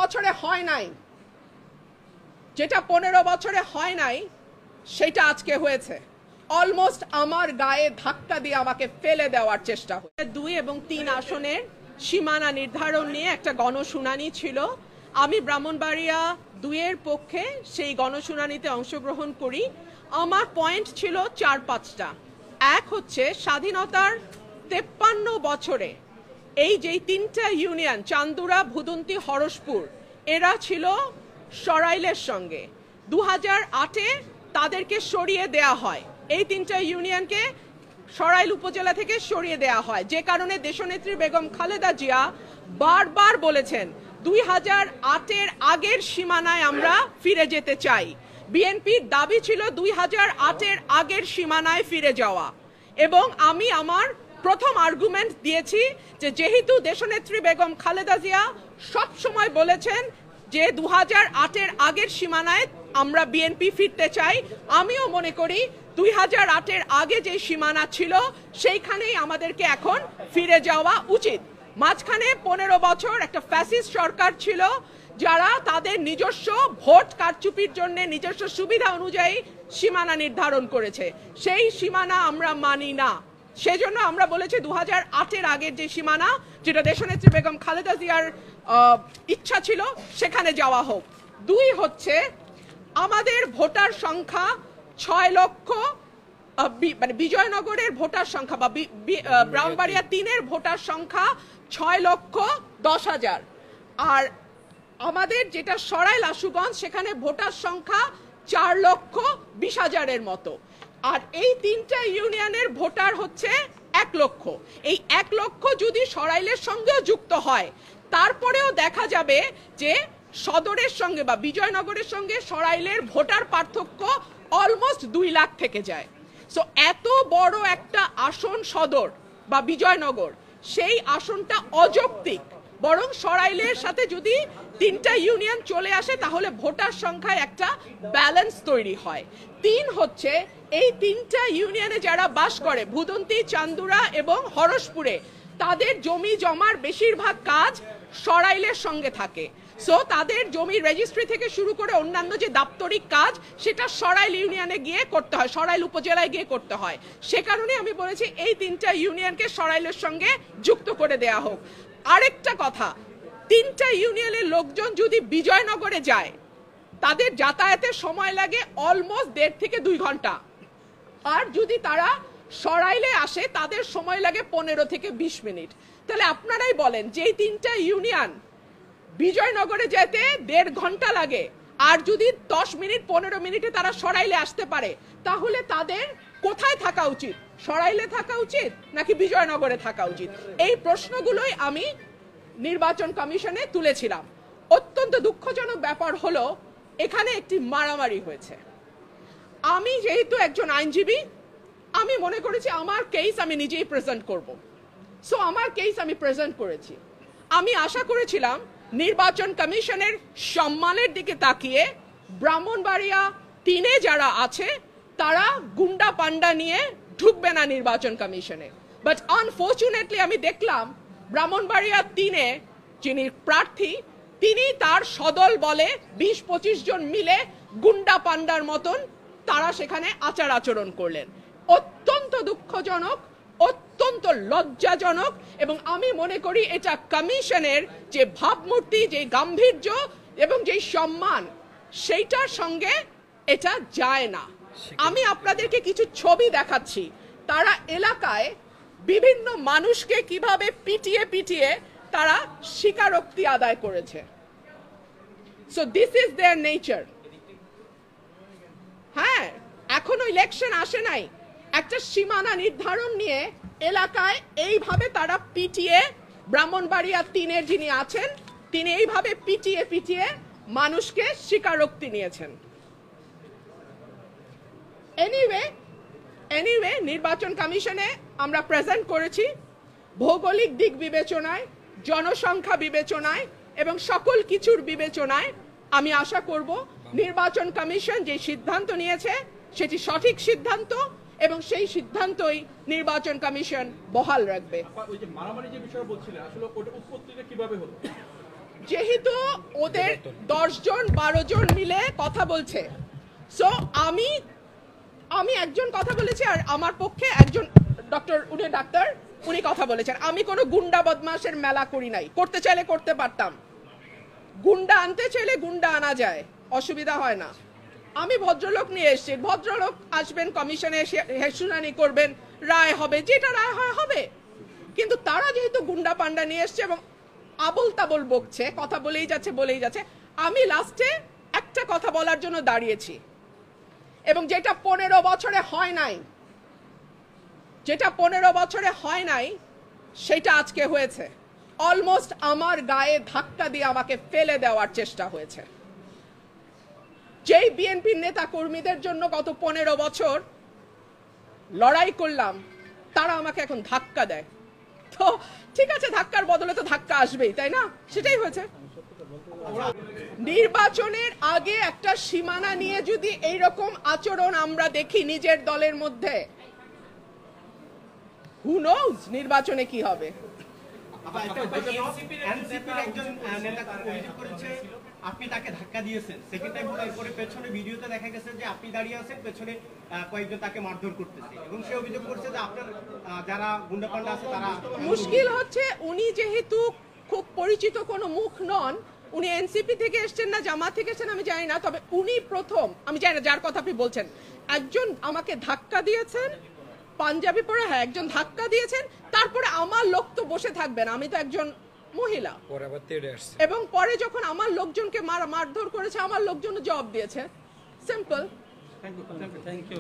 বছরে হয় নাই, যেটা 15 বছরে হয় নাই সেটা আজকে হয়েছে। অলমোস্ট আমার গায়ে ধাক্কা দিয়ে আমাকে ফেলে দেওয়ার চেষ্টা হয়েছে। 2 এবং 3 আসনের সীমানা নির্ধারণ নিয়ে একটা গণশুনানি ছিল। আমি ব্রাহ্মণবাড়িয়া 2-এর পক্ষে সেই গণশুনানিতে অংশগ্রহণ করি। আমার পয়েন্ট ছিল 4-5টা। এক হচ্ছে, স্বাধীনতার 53 বছরে এই যে 3টা ইউনিয়ন চান্দুরা, ভুদন্তি, হরসপুর, এরা ছিল সরাইলের সঙ্গে। 2008-এ তাদেরকে সরিয়ে দেয়া হয়, এই 3টা ইউনিয়নকে সরাইল উপজেলা থেকে সরিয়ে দেয়া হয়, যে কারণে দেশনেত্রী বেগম খালেদা জিয়া বারবার বলেছেন 2008-এর আগের সীমানায় আমরা ফিরে যেতে চাই। বিএনপির দাবি ছিল 2008-এর আগের সীমানায় ফিরে যাওয়া, এবং আমি আমার প্রথম আর্গুমেন্ট দিয়েছি যে যেহেতু দেশনেত্রী বেগম খালেদা জিয়া সব সময় বলেছেন যে 2008-এর আগের সীমানায় আমরা বিএনপি ফিরতে চাই, আমিও মনে করি 2008-এর আগে যে সীমানা ছিল সেইখানেই আমাদেরকে এখন ফিরে যাওয়া উচিত। মাঝখানে 15 বছর একটা ফ্যাসিস্ট সরকার ছিল, যারা তাদের নিজস্ব ভোট কারচুপির জন্য নিজস্ব সুবিধা অনুযায়ী সীমানা নির্ধারণ করেছে। সেই সীমানা আমরা মানি না। সেজন্য আমরা বলেছি 2008-এর আগের যে সীমানা, যেটা দেশনেত্রী বেগম খালেদা জিয়ার ইচ্ছা ছিল, সেখানে যাওয়া হোক। 2 হচ্ছে, আমাদের ভোটার সংখ্যা 6 লক্ষ, মানে বিজয়নগরের ভোটার সংখ্যা বা ব্রাহ্মণবাড়িয়া 3-এর ভোটার সংখ্যা 6,10,000, আর আমাদের যেটা সরাইল আশুগঞ্জ সেখানে ভোটার সংখ্যা 4,20,000-এর মতো, আর এই 3টা ইউনিয়নের ভোটার হচ্ছে 1 লক্ষ। এই 1 লক্ষ যদি সরাইলের সঙ্গেও যুক্ত হয়, তারপরেও দেখা যাবে যে সদরের সঙ্গে বা বিজয়নগরের সঙ্গে সরাইলের ভোটার পার্থক্য অলমোস্ট 2 লাখ থেকে যায়। সো এত বড় একটা আসন সদর বা বিজয়নগর, সেই আসনটা অযৌক্তিক। বরং সরাইলের সাথে যদি 3টা ইউনিয়ন চলে আসে তাহলে ভোটার সংখ্যায় একটা ব্যালেন্স তৈরি হয়। 3 হচ্ছে, এই 3টা ইউনিয়নে যারা বাস করে, ভুদন্তি, চান্দুরা এবং হরসপুরে, তাদের জমি জমার বেশিরভাগ কাজ সরাইলের সঙ্গে থাকে। সো তাদের জমির রেজিস্ট্রি থেকে শুরু করে অন্যান্য যে দাপ্তরিক কাজ, সেটা সরাইল ইউনিয়নে গিয়ে করতে হয়, সরাইল উপজেলায় গিয়ে করতে হয়। সে কারণে আমি বলেছি এই 3টা ইউনিয়নকে সরাইলের সঙ্গে যুক্ত করে দেয়া হোক। আরেকটা কথা, 3টা ইউনিয়নের লোকজন যদি বিজয়নগরে যায়, তাদের যাতায়াতের সময় লাগে অলমোস্ট 1.5 থেকে 2 ঘন্টা, আর যদি তারা সরাইলে আসে তাদের সময় লাগে 15 থেকে 20 মিনিট। তাহলে আপনারাই বলেন, যেই 3টা ইউনিয়ন বিজয়নগরে যেতে 1.5 ঘন্টা লাগে, আর যদি 10 মিনিট 15 মিনিটে তারা সরাইলে আসতে পারে, তাহলে তাদের কোথায় থাকা উচিত? সরাইলে থাকা উচিত নাকি বিজয়নগরে থাকা উচিত? এই প্রশ্নগুলোই আমি নির্বাচন কমিশনে তুলেছিলাম। অত্যন্ত দুঃখজনক ব্যাপার হলো, এখানে একটি মারামারি হয়েছে। আমি যেহেতু একজন আইনজীবী, আমি মনে করেছি আমার কেস আমি নিজেই প্রেজেন্ট করব। সো আমার কেস আমি প্রেজেন্ট করেছি। আমি আশা করেছিলাম নির্বাচন কমিশনের সম্মানের দিকে তাকিয়ে ব্রাহ্মণবাড়িয়া 3-এ যারা আছে তারা গুন্ডা পান্ডা নিয়ে ঢুকবে না নির্বাচন কমিশনে। বাট আনফরচুনেটলি আমি দেখলাম ব্রাহ্মণবাড়িয়া 3-এ যিনি প্রার্থী, তিনি তার সদল বলে 20-25 জন মিলে গুন্ডা পান্ডার মতন তারা সেখানে আচার আচরণ করলেন। অত্যন্ত দুঃখজনক, অত্যন্ত লজ্জাজনক, এবং আমি মনে করি এটা কমিশনের যে ভাবমূর্তি, যে গাম্ভীর্য এবং যে সম্মান, সেইটার সঙ্গে এটা যায় না। আমি আপনাদেরকে কিছু ছবি দেখাচ্ছি। তারা এলাকায় বিভিন্ন মানুষকে কিভাবে পিটিয়ে পিটিয়ে তারা স্বীকারোক্তি আদায় করেছে। So this is there nature. হ্যাঁ, এখনো ইলেকশন আসে নাই, একটা সীমানা নির্ধারণ নিয়ে এলাকায় এইভাবে তারা পিটিয়ে, ব্রাহ্মণবাড়িয়া 3-এর যিনি আছেন তিনি এইভাবে পিটিয়ে পিটিয়ে মানুষকে স্বীকারোক্তি নিয়েছেন। এনিওয়ে নির্বাচন কমিশনে আমরা প্রেজেন্ট করেছি, ভৌগোলিক দিক বিবেচনায়, জনসংখ্যা বিবেচনায় এবং সকল কিছুর বিবেচনায় আমি আশা করব নির্বাচন কমিশন যে সিদ্ধান্ত নিয়েছে সেটি সঠিক সিদ্ধান্ত, এবং সেই সিদ্ধান্তই নির্বাচন কমিশন বহাল রাখবে। ওই যে মারামারি যে বিষয় বলছিলেন, আসলে ওটা উৎপত্তিটা কিভাবে হলো? যেহেতু ওদের 10 জন 12 জন মিলে কথা বলছে, সো আমি একজন কথা বলেছি আর আমার পক্ষে একজন ডাক্তার উনি কথা বলেছেন। আমি কোনো গুন্ডা বদমাশের মেলা করি নাই, করতে চাইলে করতে পারতাম, গুন্ডা আনতে চাইলে গুন্ডা আনা যায়, অসুবিধা হয় না। আমি ভদ্রলোক নিয়ে এসেছি, ভদ্রলোক আসবেন, কমিশনে শুনানি করবেন, রায় হবে, যেটা রায় হয় হবে। কিন্তু তারা যেহেতু গুন্ডা পান্ডা নিয়ে এসছে এবং আবল তাবল বকছে, কথা বলেই যাচ্ছে, আমি লাস্টে একটা কথা বলার জন্য দাঁড়িয়েছি, এবং যেটা 15 বছরে হয় নাই সেটা আজকে হয়েছে। অলমোস্ট আমার গায়ে ধাক্কা দিয়ে আমাকে ফেলে দেওয়ার চেষ্টা হয়েছে। যেই বিএনপির নেতা কর্মীদের জন্য গত 15 বছর লড়াই করলাম, তারা আমাকে এখন ধাক্কা দেয়। তো ঠিক আছে, ধাক্কার বদলে তো ধাক্কা আসবেই, তাই না? সেটাই হয়েছে। নির্বাচনের আগে একটা সীমানা নিয়ে যদি এইরকম আচরণ আমরা দেখি নিজের দলের মধ্যে, হু নোজ নির্বাচনে কি হবে। আপনি তাকে ধাক্কা দিয়েছেন, সেকেন্ড টাইম পরে পেছনে ভিডিওতে দেখা গেছে যে আপনি দাঁড়িয়ে আছেন, পেছনে কয়েকজন তাকে মারধর করতেছে, এবং সে অভিযোগ করছে যে আপনার যারা গুন্ডা পান্ডা আছে তারা। মুশকিল হচ্ছে উনি যেহেতু খুব পরিচিত কোনো মুখ নন, উনি এনসিপি থেকে এসেছেন না জামাত থেকে এসেছেন আমি জানি না, তবে উনি প্রথম, আমি জানি না যার কথা আপনি বলছেন, একজন আমাকে ধাক্কা দিয়েছেন, পাঞ্জাবি পরে, হ্যাঁ একজন ধাক্কা দিয়েছেন। তারপরে আমার লোক তো বসে থাকবেন, আমি তো একজন মহিলা, এবং পরে যখন আমার লোকজনকে মারধর করেছে, আমার লোকজন জবাব দিয়েছে। সিম্পল। Thank you.